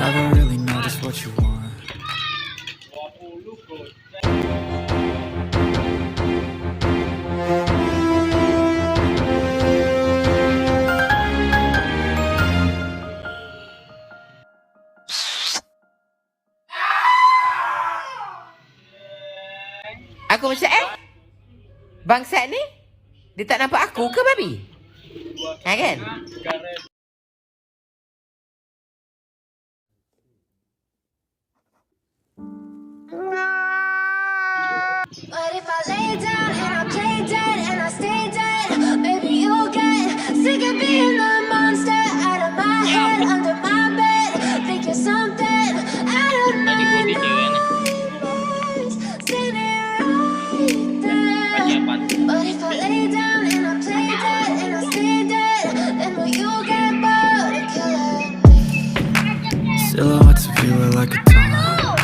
Never really know just what you want. Aku macam bangsat ni dia tak nampak aku ke babi? Ha kan? But if I lay down and I play dead and I stay dead, maybe you'll get sick of being the monster out of my head, under my bed, thinking something out of my nightmares, standing right there. But if I lay down and I play dead and I stay dead, then will you get bored of killing me? Silhouettes of you are like a taunt.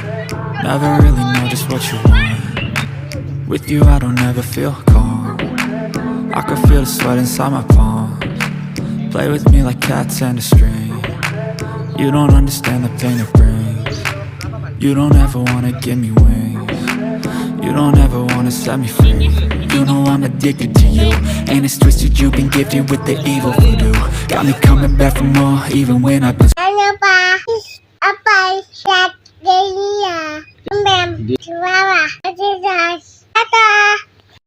Never really know just what you want. With you I don't ever feel calm. I can feel the sweat inside my palms. Play with me like cats and a string. You don't understand the pain it brings. You don't ever wanna give me wings. You don't ever wanna set me free. You know I'm addicted to you, and it's twisted, you've been gifted with the evil voodoo. Got me coming back for more, even when I've been Ano pa? Apay.